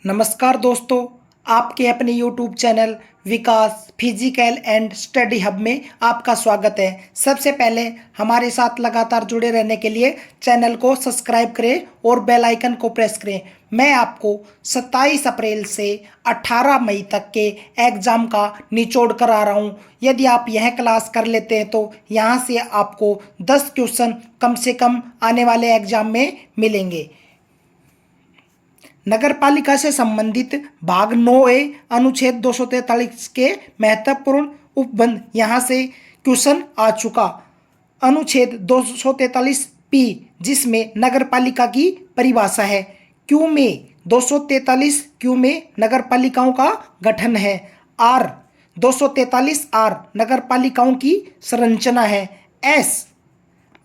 नमस्कार दोस्तों, आपके अपने YouTube channel Vikas physical and study hub में आपका स्वागत है। सबसे पहले हमारे साथ लगातार जुड़े रहने के लिए चैनल को सब्सक्राइब करें और बेल आइकन को प्रेस करें। मैं आपको 27 अप्रैल से 18 मई तक के एग्ज़ाम का निचोड़ कर आ रहा हूँ। यदि आप यह क्लास कर लेते हैं तो यहाँ से आपको 10 क्वेश्चन कम से कम आने वाले एग्ज़ाम में मिलेंगे। नगर पालिका से संबंधित भाग 9A अनुच्छेद 243 के महत्वपूर्ण उपबंध यहाँ से क्वेश्चन आ चुका। अनुच्छेद 243P जिसमें नगर पालिका की परिभाषा है। क्यू में 243 क्यू में नगर पालिकाओं का गठन है। R 243R नगर पालिकाओं की संरचना है। S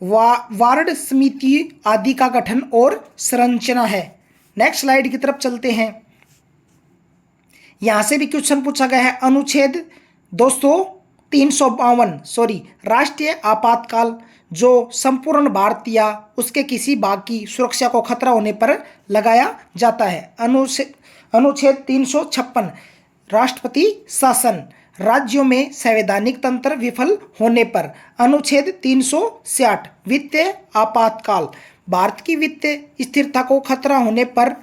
वार्ड समिति आदि का गठन और संरचना है। नेक्स्ट स्लाइड की तरफ चलते हैं। यहां से भी क्वेश्चन पूछा गया है। अनुच्छेद 352 राष्ट्रीय आपातकाल जो संपूर्ण भारत या उसके किसी भाग की सुरक्षा को खतरा होने पर लगाया जाता है। अनुच्छेद 356 राष्ट्रपति शासन राज्यों में संवैधानिक तंत्र विफल होने पर। अनुच्छेद 366 वित्तीय आपातकाल भारत की वित्तीय स्थिरता को खतरा होने पर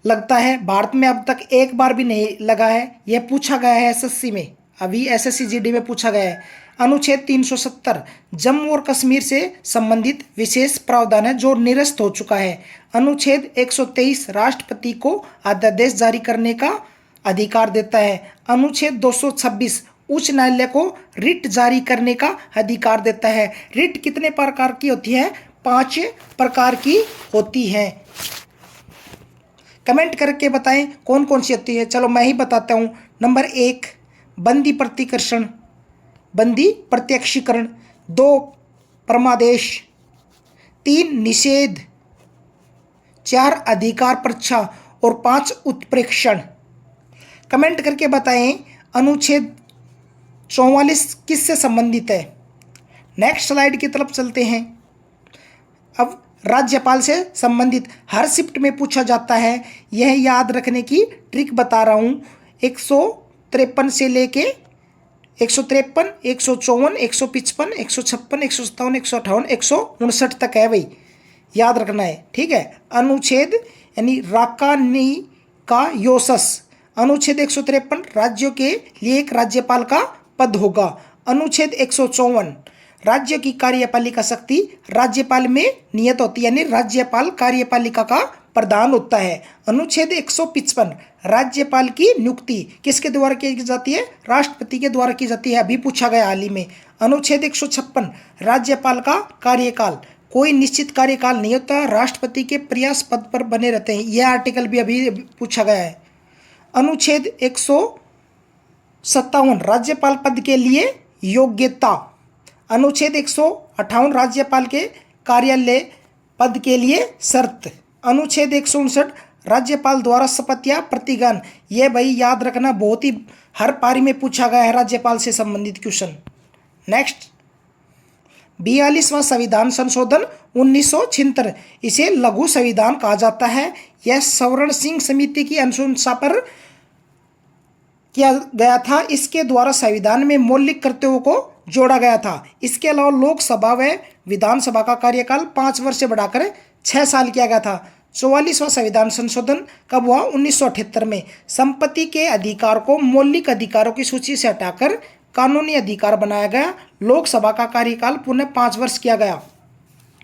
लगता है। भारत में अब तक एक बार भी नहीं लगा है। यह पूछा गया है एसएससी में, अभी एसएससी जीडी में पूछा गया है। अनुच्छेद 370 जम्मू और कश्मीर से संबंधित विशेष प्रावधान है जो निरस्त हो चुका है। अनुच्छेद 123 राष्ट्रपति को अध्यादेश जारी करने का अधिकार देता है। अनुच्छेद 226 उच्च न्यायालय को रिट जारी करने का अधिकार देता है। रिट कितने प्रकार की होती है? 5 प्रकार की होती है। कमेंट करके बताएं कौन कौन सी होती है। चलो मैं ही बताता हूं। नंबर 1 बंदी प्रत्यक्षीकरण, 2 परमादेश, 3 निषेध, 4 अधिकार परीक्षा और 5 उत्प्रेक्षण। कमेंट करके बताएं अनुच्छेद 44 किससे संबंधित है। नेक्स्ट स्लाइड की तरफ चलते हैं। अब राज्यपाल से संबंधित हर शिफ्ट में पूछा जाता है। यह याद रखने की ट्रिक बता रहा हूँ। 153 से लेके 153, 154, 155, 156, 157, 158, 159 तक है भाई, याद रखना है, ठीक है। अनुच्छेद यानी राकानी का योसस अनुच्छेद 153 राज्यों के लिए एक राज्यपाल का पद होगा। अनुच्छेद 154 राज्य की कार्यपालिका शक्ति राज्यपाल में नियत होती है, यानी राज्यपाल कार्यपालिका का प्रधान होता है। अनुच्छेद 155 राज्यपाल की नियुक्ति किसके द्वारा की जाती है? राष्ट्रपति के द्वारा की जाती है, अभी पूछा गया हाल ही में। अनुच्छेद 156 राज्यपाल का कार्यकाल कोई निश्चित कार्यकाल नहीं होता, राष्ट्रपति के प्रयास पद पर बने रहते हैं। यह आर्टिकल भी अभी पूछा गया है। अनुच्छेद 157 राज्यपाल पद के लिए योग्यता। अनुच्छेद 158 राज्यपाल के कार्यालय पद के लिए शर्त। अनुच्छेद 159 राज्यपाल द्वारा शपथ या प्रतिज्ञान। ये भाई याद रखना, बहुत ही हर पारी में पूछा गया है राज्यपाल से संबंधित क्वेश्चन। नेक्स्ट 42वां संविधान संशोधन 1976 इसे लघु संविधान कहा जाता है। यह सवर्ण सिंह समिति की अनुशंसा पर किया गया था। इसके द्वारा संविधान में मौलिक कर्तव्यों को जोड़ा गया था। इसके अलावा लोकसभा व विधानसभा का कार्यकाल 5 वर्ष से बढ़ाकर 6 साल किया गया था। 44वां संविधान संशोधन कब हुआ? 1978 में। संपत्ति के अधिकार को मौलिक अधिकारों की सूची से हटाकर कानूनी अधिकार बनाया गया। लोकसभा का कार्यकाल पुनः 5 वर्ष किया गया।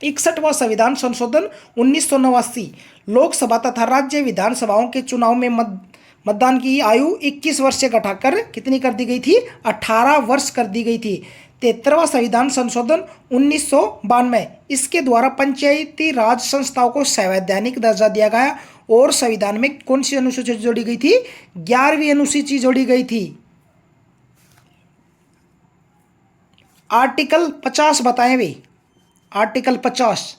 61वां संविधान संशोधन 1989 लोकसभा तथा राज्य विधानसभाओं के चुनाव में मतदान की आयु 21 वर्ष से घटाकर कितनी कर दी गई थी? 18 वर्ष कर दी गई थी। 73वां संविधान संशोधन 1992 इसके द्वारा पंचायती राज संस्थाओं को संवैधानिक दर्जा दिया गया। और संविधान में कौन सी अनुसूची जोड़ी गई थी? 11वीं अनुसूची जोड़ी गई थी। आर्टिकल 50 बताएं वे। आर्टिकल 50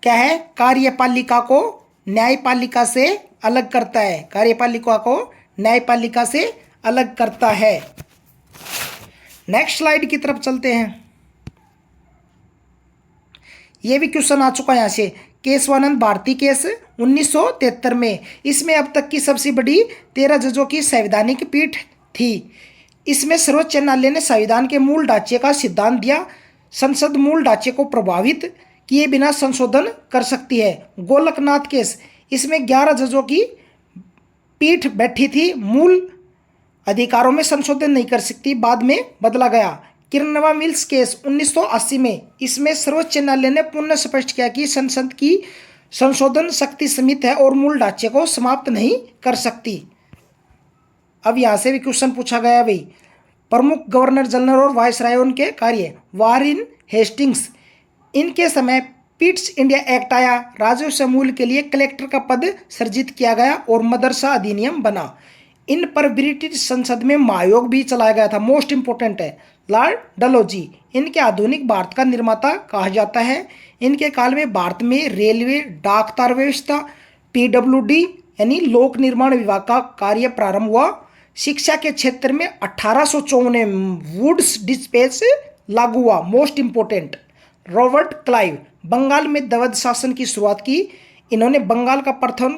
क्या है? कार्यपालिका को न्यायपालिका से अलग करता है। कार्यपालिका को न्यायपालिका से अलग करता है। नेक्स्ट स्लाइड की तरफ चलते हैं। यह भी क्वेश्चन आ चुका है यहाँ से। केशवानंद भारती केस 1973 में। इसमें अब तक की सबसे बड़ी 13 जजों की संवैधानिक पीठ थी। इसमें सर्वोच्च न्यायालय ने संविधान के मूल ढांचे का सिद्धांत दिया। संसद मूल ढांचे को प्रभावित किए बिना संशोधन कर सकती है। गोलकनाथ केस, इसमें 11 जजों की पीठ बैठी थी, मूल अधिकारों में संशोधन नहीं कर सकती, बाद में बदला गया। किरनवा मिल्स केस 1980 में, इसमें सर्वोच्च न्यायालय ने पुनः स्पष्ट किया कि संसद की संशोधन शक्ति सीमित है और मूल ढांचे को समाप्त नहीं कर सकती। अब यहाँ से भी क्वेश्चन पूछा गया भाई, प्रमुख गवर्नर जनरल और वायसराय उनके कार्य। वारेन हेस्टिंग्स, इनके समय पिट्स इंडिया एक्ट आया, राजस्व मूल के लिए कलेक्टर का पद सृजित किया गया और मदरसा अधिनियम बना। इन पर ब्रिटिश संसद में महायोग भी चलाया गया था। मोस्ट इंपोर्टेंट है लॉर्ड डलहौजी, इनके आधुनिक भारत का निर्माता कहा जाता है। इनके काल में भारत में रेलवे, डाक तार व्यवस्था, पीडब्ल्यूडी यानी लोक निर्माण विभाग का कार्य प्रारंभ हुआ। शिक्षा के क्षेत्र में 1854 में वुड्स डिस्पेच लागू हुआ। Most important Robert Clive, Bengal में द्वैध शासन की शुरुआत की। इन्होंने बंगाल का प्रथम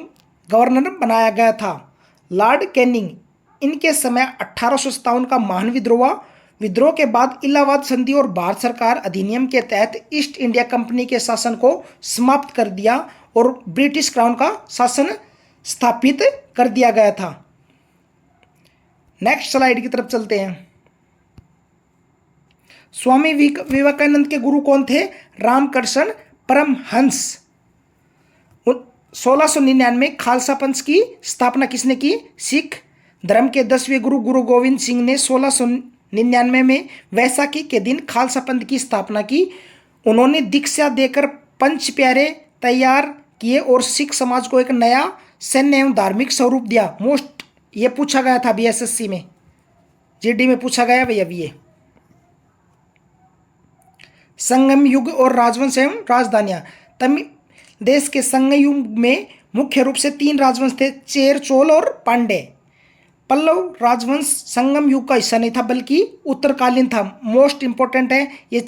गवर्नर बनाया गया था। लॉर्ड कैनिंग, इनके समय 1857 का महान विद्रोह के बाद इलाहाबाद संधि और भारत सरकार अधिनियम के तहत ईस्ट इंडिया कंपनी के शासन को समाप्त कर दिया और ब्रिटिश क्राउन का शासन स्थापित कर दिया गया था। नेक्स्ट स्लाइड की तरफ चलते हैं। स्वामी विवेकानंद के गुरु कौन थे? रामकृष्ण परमहंस। 1699 खालसा पंथ की स्थापना किसने की? सिख धर्म के 10वें गुरु गुरु गोविंद सिंह ने 1699 में वैसाखी के दिन खालसा पंथ की स्थापना की। उन्होंने दीक्षा देकर पंच प्यारे तैयार किए और सिख समाज को एक नया सैन्य एवं धार्मिक स्वरूप दिया। मोस्ट ये पूछा गया था बीएसएससी में, जीडी में पूछा गया भैया ये। संगम युग और राजवंश एवं राजधानियां। तमिल देश के संगम युग में मुख्य रूप से 3 राजवंश थे, चेर, चोल और पांडे। पल्लव राजवंश संगम युग का हिस्सा नहीं था बल्कि उत्तरकालीन था। मोस्ट इंपोर्टेंट है ये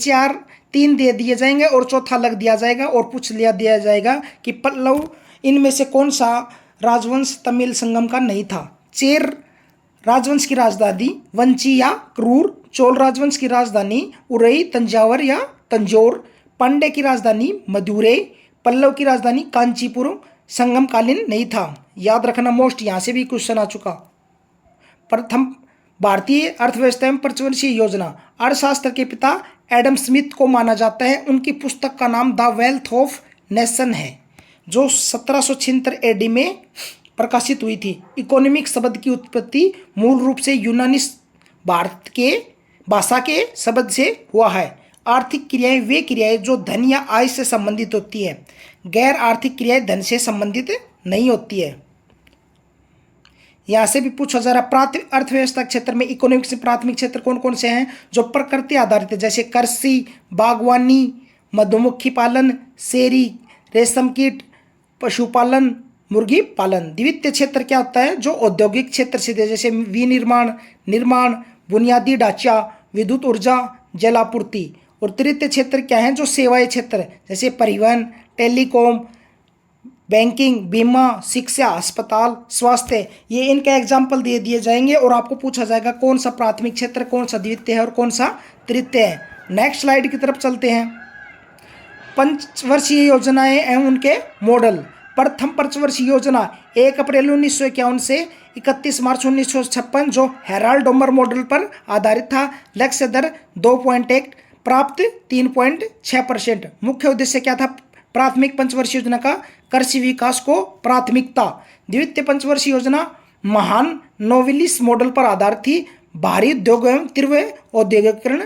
3 दे दिए जाएंगे और चौथा अलग दिया जाएगा और पूछ दिया जाएगा कि पल्लव इनमें से कौन सा राजवंश तमिल संगम का नहीं था। चेर राजवंश की राजधानी वंची या क्रूर, चोल राजवंश की राजधानी उरई, तंजावर या तंजौर, पांडे की राजधानी मदुरै, पल्लव की राजधानी कांचीपुरम संगमकालीन नहीं था। याद रखना मोस्ट, यहाँ से भी क्वेश्चन आ चुका। प्रथम भारतीय अर्थव्यवस्था में पंचवर्षीय योजना। अर्थशास्त्र के पिता एडम स्मिथ को माना जाता है। उनकी पुस्तक का नाम द वेल्थ ऑफ नेशन है जो 1776 एडी में प्रकाशित हुई थी। इकोनॉमिक शब्द की उत्पत्ति मूल रूप से यूनानी भारत के भाषा के शब्द से हुआ है। आर्थिक क्रियाएं वे क्रियाएं जो धन या आय से संबंधित होती है। गैर आर्थिक क्रियाएं धन से संबंधित नहीं होती है। यहाँ से भी पूछा जा रहा अर्थव्यवस्था क्षेत्र में इकोनॉमिक्स में प्राथमिक क्षेत्र कौन कौन से हैं जो प्रकृति आधारित है, जैसे कृषि, बागवानी, मधुमक्खी पालन, शेरी, रेशम कीट, पशुपालन, मुर्गी पालन। द्वितीय क्षेत्र क्या होता है? जो औद्योगिक क्षेत्र से जैसे निर्माण, बुनियादी ढांचा, विद्युत ऊर्जा, जलापूर्ति। और तृतीय क्षेत्र क्या है? जो सेवाएं क्षेत्र जैसे परिवहन, टेलीकॉम, बैंकिंग, बीमा, शिक्षा, अस्पताल, स्वास्थ्य। ये इनका एग्जाम्पल दे दिए जाएंगे और आपको पूछा जाएगा कौन सा प्राथमिक क्षेत्र, कौन सा द्वितीय है और कौन सा तृतीय है। नेक्स्ट स्लाइड की तरफ चलते हैं। पंचवर्षीय योजनाएं एवं उनके मॉडल। प्रथम पंचवर्षीय योजना 1 अप्रैल 1951 से 31 मार्च 1956 जो हेराल्ड डोमर मॉडल पर आधारित था। लक्ष्य दर 2.1, प्राप्त 3.6%। मुख्य उद्देश्य क्या था प्राथमिक पंचवर्षीय योजना का? कृषि विकास को प्राथमिकता। द्वितीय पंचवर्षीय योजना महान नोवेलिस मॉडल पर आधारित थी। भारी उद्योग एवं तीव्र औद्योगिकरण।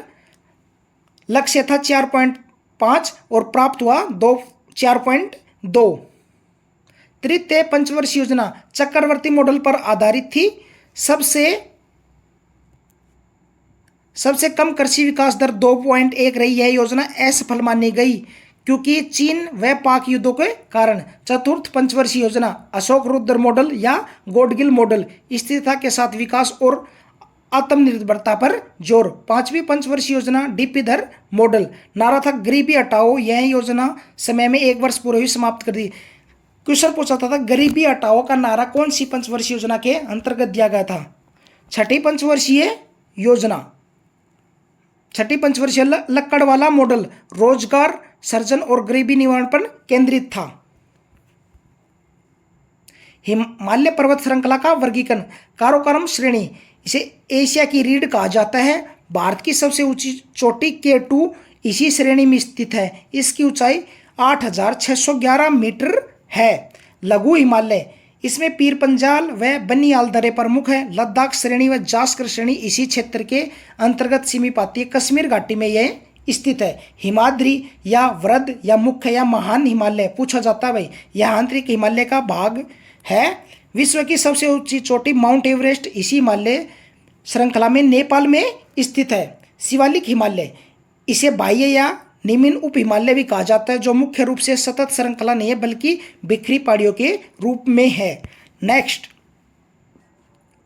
लक्ष्य था 4.5 और प्राप्त हुआ 4.2। तृतीय पंचवर्षीय योजना चक्रवर्ती मॉडल पर आधारित थी। सबसे कम कृषि विकास दर 2.1 रही। यह योजना असफल मानी गई क्योंकि चीन व पाक युद्धों के कारण। चतुर्थ पंचवर्षीय योजना अशोक रुद्र मॉडल या गॉडगिल मॉडल स्थिरता के साथ विकास और आत्मनिर्भरता पर जोर। 5वीं पंचवर्षीय योजना डीपी धर मॉडल। नारा था गरीबी हटाओ। यह योजना समय में 1 वर्ष पूरे हुई समाप्त कर दी। क्वेश्चन पूछा था गरीबी हटाओ का नारा कौन सी पंचवर्षीय योजना के अंतर्गत दिया गया था? छठी पंचवर्षीय योजना, छठी पंचवर्षीय लक्कड़वाला मॉडल रोजगार सृजन और गरीबी निवारण पर केंद्रित था। हिमालय पर्वत श्रृंखला का वर्गीकरण। काराकोरम श्रेणी, इसे एशिया की रीढ़ कहा जाता है। भारत की सबसे ऊंची चोटी K2 इसी श्रेणी में स्थित है। इसकी ऊंचाई 8,611 मीटर है। लघु हिमालय, इसमें पीर पंजाल व बनियाल दर्रे प्रमुख है। लद्दाख श्रेणी व जास्कर श्रेणी इसी क्षेत्र के अंतर्गत सीमित पाती है। कश्मीर घाटी में यह स्थित है। हिमाद्री या वृद्ध या मुख्य या महान हिमालय पूछा जाता है भाई, यह आंतरिक हिमालय का भाग है। विश्व की सबसे ऊंची चोटी माउंट एवरेस्ट इसी हिमालय श्रृंखला में नेपाल में स्थित है। शिवालिक हिमालय, इसे बाह्य या निम्न उप हिमालय भी कहा जाता है, जो मुख्य रूप से सतत श्रृंखला नहीं है बल्कि बिखरी पहाड़ियों के रूप में है। नेक्स्ट,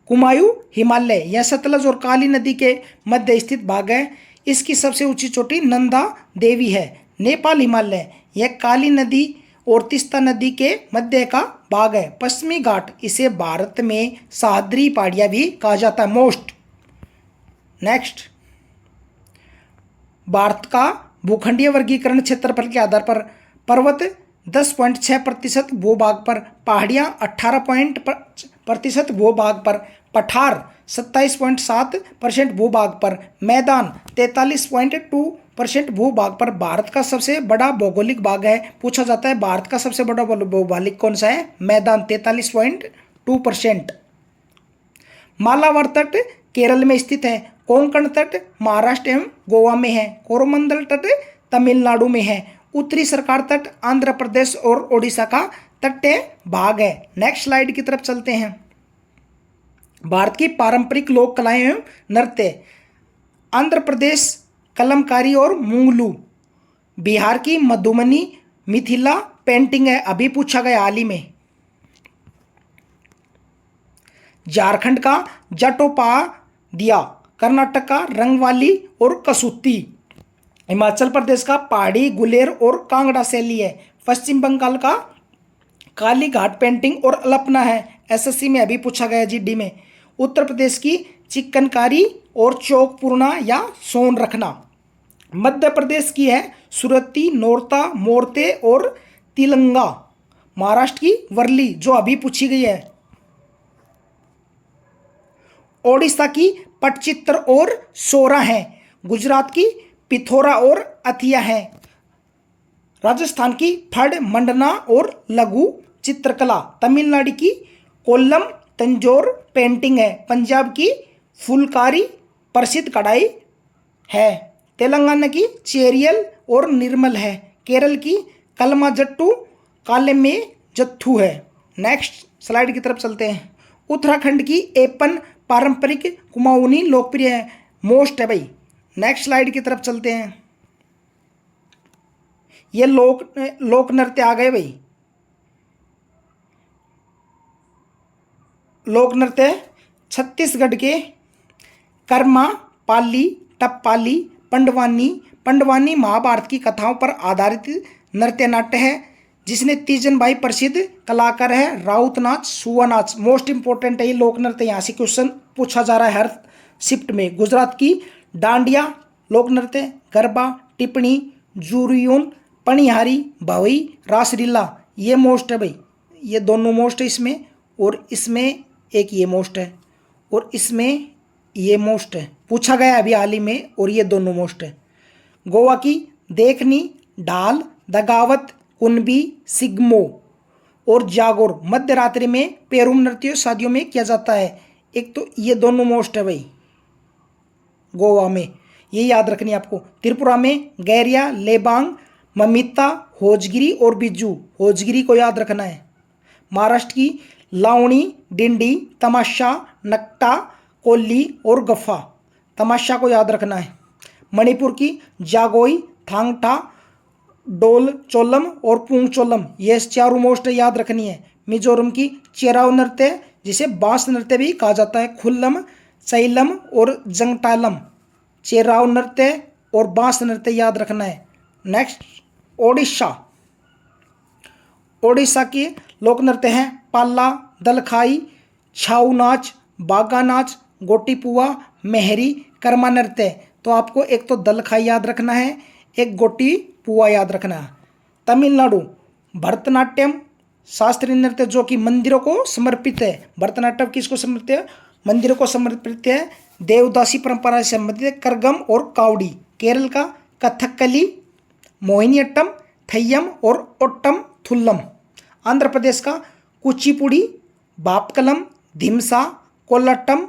कुमायूं हिमालय, यह सतलज और काली नदी के मध्य स्थित भाग है। इसकी सबसे ऊंची चोटी नंदा देवी है। नेपाल हिमालय, यह काली नदी और तीस्ता नदी के मध्य का भाग है। पश्चिमी घाट, इसे भारत में सह्याद्री पहाड़ियां भी कहा जाता है। मोस्ट। नेक्स्ट, भारत का भूखंडीय वर्गीकरण क्षेत्रफल के आधार पर पर्वत 10.6% भूभाग पर, पहाड़ियां 18% भूभाग पर, पठार 27.7% भूभाग पर, मैदान 43.2% भूभाग पर। भारत का सबसे बड़ा भौगोलिक भाग है। पूछा जाता है भारत का सबसे बड़ा भौगोलिक कौन सा है? मैदान 43.2%। मालाबार तट केरल में स्थित है। कोंकण तट महाराष्ट्र एवं गोवा में है। कोरोमंडल तट तमिलनाडु में है। उत्तरी सरकार तट आंध्र प्रदेश और ओडिशा का तटीय भाग है। नेक्स्ट स्लाइड की तरफ चलते हैं। भारत की पारंपरिक लोक कलाएं एवं नृत्य। आंध्र प्रदेश कलमकारी और मुंगलू। बिहार की मधुबनी मिथिला पेंटिंग है, अभी पूछा गया हाल ही में। झारखंड का जटोपाध्याय, कर्नाटक का रंगवाली और कसूती, हिमाचल प्रदेश का पहाड़ी गुलेर और कांगड़ा शैली है। पश्चिम बंगाल का काली घाट पेंटिंग और अल्पना है, एसएससी में अभी पूछा गया जीडी में। उत्तर प्रदेश की चिकनकारी और चौक पूर्णा या सोन रखना। मध्य प्रदेश की है सुरती, नोरता, मोरते और तिलंगा। महाराष्ट्र की वर्ली, जो अभी पूछी गई है। ओडिशा की पटचित्र और सोरा है। गुजरात की पिथौरा और अथिया है। राजस्थान की फड़, मंडना और लघु चित्रकला। तमिलनाडु की कोल्लम तंजोर पेंटिंग है। पंजाब की फुलकारी प्रसिद्ध कढ़ाई है। तेलंगाना की चेरियल और निर्मल है। केरल की कलमाजट्टू काले में जत्थू है। नेक्स्ट स्लाइड की तरफ चलते हैं। उत्तराखंड की एपन पारंपरिक कुमाऊनी लोकप्रिय है, मोस्ट है भाई। नेक्स्ट स्लाइड की तरफ चलते हैं। ये लोक नृत्य आ गए भाई। लोक नृत्य छत्तीसगढ़ के कर्मा, पाली, टप्पाली, पंडवानी महाभारत की कथाओं पर आधारित नृत्य नाट्य है, जिसने तीजन भाई प्रसिद्ध कलाकार है। राउत नाच, सुआ नाच, मोस्ट इंपोर्टेंट है ये लोक नृत्य, यहाँ से क्वेश्चन पूछा जा रहा है हर शिफ्ट में। गुजरात की डांडिया लोक नृत्य, गरबा, टिप्पणी, जुरियून, पनिहारी, भवई, रासलीला, ये मोस्ट है भाई। ये दोनों मोस्ट है इसमें, और इसमें एक ये मोस्ट है, और इसमें ये मोस्ट है, पूछा गया अभी हाल ही में, और ये दोनों मोस्ट है। गोवा की देखनी, ढाल, दगावत, कुनबी, सिग्मो और जागोर मध्य रात्रि में पेरुम नृत्य शादियों में किया जाता है। एक तो ये दोनों मोस्ट है भाई गोवा में, ये याद रखनी है आपको। त्रिपुरा में गैरिया, लेबांग, ममिता, होजगिरी और बिज्जू, होजगिरी को याद रखना है। महाराष्ट्र की लावणी, डिंडी, तमाशा, नक्टा, कोल्ली और गफ्फा, तमाशा को याद रखना है। मणिपुर की जागोई, थांगटा, डोल चोलम और पुंग चोलम, ये चारों मोस्ट याद रखनी है। मिजोरम की चेराव नृत्य, जिसे बांस नृत्य भी कहा जाता है। खुल्लम चैलम और जंगटालम, चेराव नृत्य और बांस नृत्य याद रखना है। नेक्स्ट ओडिशा, ओडिशा के लोक नृत्य हैं पाला, दलखाई, छाऊ नाच, बागा नाच, गोटीपुआ, मेहरी, कर्मा नृत्य। तो आपको एक तो दलखाई याद रखना है, एक गोटी पुआ याद रखना है। तमिलनाडु भरतनाट्यम शास्त्रीय नृत्य जो कि मंदिरों को समर्पित है। भरतनाट्यम किसको समर्पित है? मंदिरों को समर्पित है। देवदासी परंपरा से संबंधित है। करगम और कावड़ी। केरल का कथकली, मोहिनीअट्टम, थय्यम और ओट्टम थुल्लम। आंध्र प्रदेश का कुचिपुड़ी, बापकलम, धिमसा, कोल्लाट्टम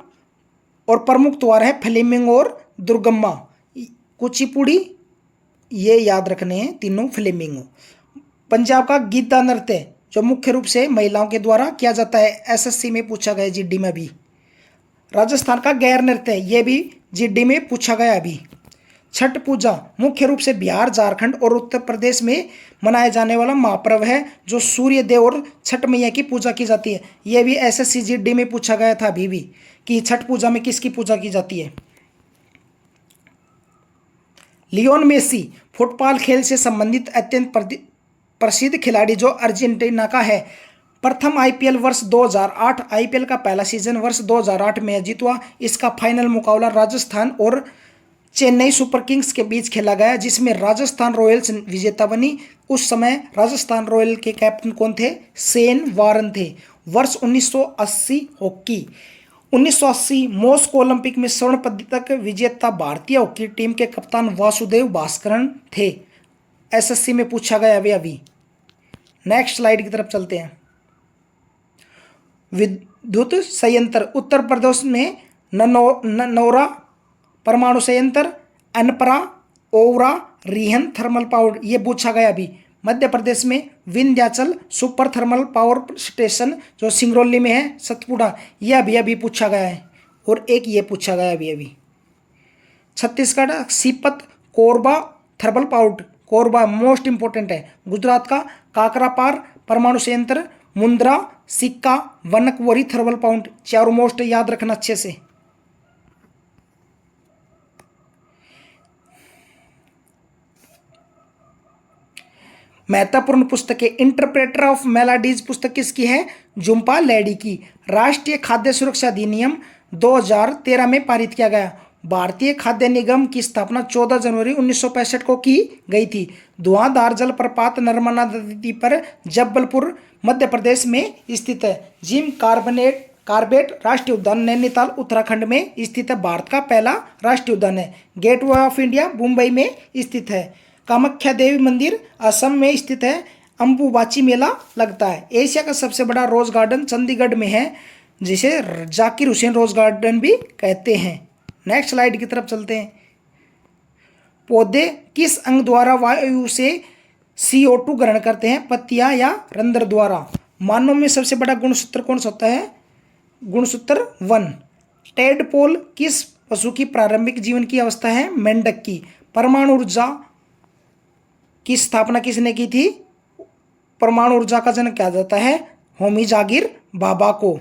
और प्रमुख त्योहार है फ्लेमिंगो और दुर्गम्मा। कुचिपुड़ी ये याद रखने हैं तीनों, फ्लेमिंगो। पंजाब का गीता नृत्य जो मुख्य रूप से महिलाओं के द्वारा किया जाता है, एसएससी में पूछा गया, जीडी में भी। राजस्थान का गैर नृत्य ये भी जीडी में पूछा गया अभी। छठ पूजा मुख्य रूप से बिहार, झारखंड और उत्तर प्रदेश में मनाया जाने वाला महापर्व है जो सूर्य देव और छठ मैया की पूजा की जाती है। यह भी एसएससी जीडी में पूछा गया था अभी भी कि छठ पूजा में किसकी पूजा की जाती है। लियोन मेसी फुटबॉल खेल से संबंधित अत्यंत प्रसिद्ध खिलाड़ी जो अर्जेंटीना का है। प्रथम आईपीएल वर्ष 2008, आईपीएल का पहला सीजन वर्ष 2008 में आयोजित हुआ। इसका फाइनल मुकाबला राजस्थान और चेन्नई सुपर किंग्स के बीच खेला गया जिसमें राजस्थान रॉयल्स विजेता बनी। उस समय राजस्थान रॉयल के कैप्टन कौन थे? शेन वारन थे। वर्ष 1980 हॉकी, 1980 मॉस्को ओलंपिक में स्वर्ण पदक विजेता भारतीय हॉकी टीम के कप्तान वासुदेव भास्करन थे। एसएससी में पूछा गया अभी। नेक्स्ट स्लाइड की तरफ चलते हैं। विद्युत संयंत्र, उत्तर प्रदेश में ननौरा परमाणु संयंत्र, अनपरा, ओवरा, रिहन थर्मल पावर, ये पूछा गया अभी। मध्य प्रदेश में Vindhyachal super thermal power station जो सिंगरौली में है, सतपुड़ा, यह अभी पूछा गया है। और एक ये पूछा गया अभी। Chhattisgarh Sipat Korba thermal power, Korba most important है। गुजरात का काकरापार परमाणु संयंत्र, मुंद्रा, सिक्का, वनकवरी थर्मल पावर, चारों मोस्ट याद रखना अच्छे से। महत्वपूर्ण पुस्तकें, इंटरप्रेटर ऑफ मेलाडीज पुस्तक किसकी है? झुम्पा लैडी की। राष्ट्रीय खाद्य सुरक्षा अधिनियम 2013 में पारित किया गया। भारतीय खाद्य निगम की स्थापना 14 जनवरी 1965 को की गई थी। धुआंधार जलप्रपात नर्मदा नदी पर जबलपुर मध्य प्रदेश में स्थित है। जिम कार्बेट राष्ट्रीय उद्यान नैनीताल उत्तराखंड में स्थित है। भारत का पहला राष्ट्रीय उद्यान है। गेटवे ऑफ इंडिया मुंबई में स्थित है। कामाख्या देवी मंदिर असम में स्थित है। अंबुबाची मेला लगता है। एशिया का सबसे बड़ा रोज गार्डन चंडीगढ़ में है जिसे जाकिर हुसैन रोज गार्डन भी कहते हैं। नेक्स्ट स्लाइड की तरफ चलते हैं। पौधे किस अंग द्वारा वायु से CO2 ग्रहण करते हैं? पत्तियां या रंध्र द्वारा? मानव में सबसे बड़ा गुणसूत्र कौन सा होता है? गुणसूत्र 1। टेडपोल किस पशु की प्रारंभिक जीवन की अवस्था है? मेंढक की। परमाणु ऊर्जा की स्थापना किसने की थी? परमाणु ऊर्जा का जनक कहा जाता है होमी जागिर बाबा को।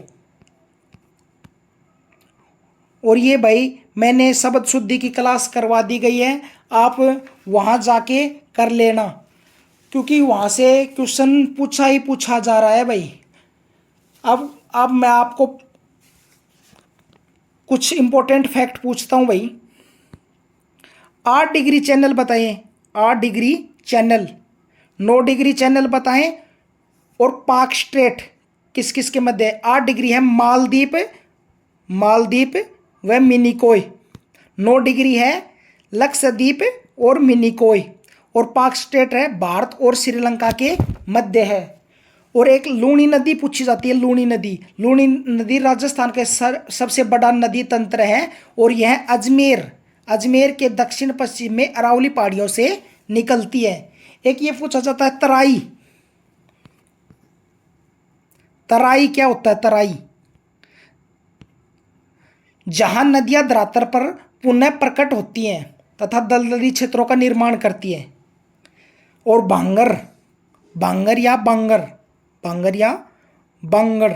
और ये भाई मैंने शब्द शुद्धि की क्लास करवा दी गई है, आप वहाँ जाके कर लेना क्योंकि वहाँ से क्वेश्चन पूछा ही पूछा जा रहा है भाई। अब मैं आपको कुछ इंपॉर्टेंट फैक्ट पूछता हूँ भाई। 8 डिग्री चैनल बताइए। 8 डिग्री चैनल। 9 डिग्री चैनल बताएं। और पाक स्ट्रेट किस किस के मध्य है? 8 डिग्री है मालदीप व मिनिकोय। 9 डिग्री है लक्षद्वीप और मिनिकोय। और पाक स्ट्रेट है भारत और श्रीलंका के मध्य है। और एक लूणी नदी पूछी जाती है। लूणी नदी राजस्थान के सबसे बड़ा नदी तंत्र है और यह अजमेर के दक्षिण पश्चिम में अरावली पहाड़ियों से निकलती है। एक ये पूछा जाता है तराई क्या होता है? तराई जहां नदियां धरातल पर पुनः प्रकट होती हैं तथा दलदली क्षेत्रों का निर्माण करती है। और बांगर या बांगर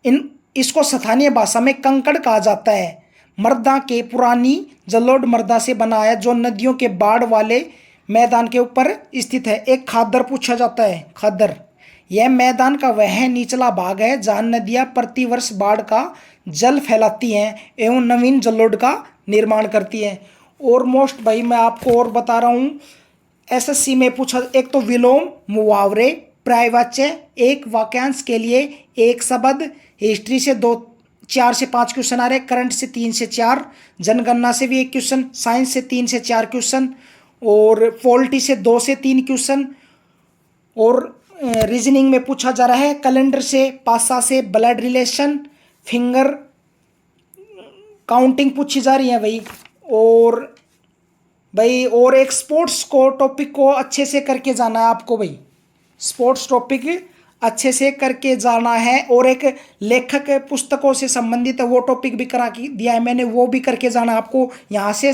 इन इसको स्थानीय भाषा में कंकड़ कहा जाता है। मर्दा के पुरानी जलोढ़ मर्दा से बना है जो नदियों के बाढ़ वाले मैदान के ऊपर स्थित है। एक खादर पूछा जाता है। खादर यह मैदान का वह निचला भाग है जहाँ नदियाँ प्रतिवर्ष बाढ़ का जल फैलाती हैं एवं नवीन जलोढ़ का निर्माण करती हैं। और मोस्ट भाई मैं आपको और बता रहा हूँ, एसएससी में पूछा, एक तो विलोम, मुहावरे, पर्यायवाच्य, एक वाक्यांश के लिए एक शब्द, हिस्ट्री से 4 से 5 क्वेश्चन आ रहे, करंट से 3 से 4, जनगणना से भी 1 क्वेश्चन, साइंस से 3 से 4 क्वेश्चन और पॉलिटी से 2 से 3 क्वेश्चन और रीजनिंग में पूछा जा रहा है कैलेंडर से, पासा से, ब्लड रिलेशन, फिंगर काउंटिंग पूछी जा रही है भाई। और एक स्पोर्ट्स को टॉपिक को अच्छे से करके जाना है आपको भाई, स्पोर्ट्स टॉपिक अच्छे से करके जाना है। और एक लेखक पुस्तकों से संबंधित है वो टॉपिक भी करा दिया है मैंने, वो भी करके जाना है आपको। यहाँ से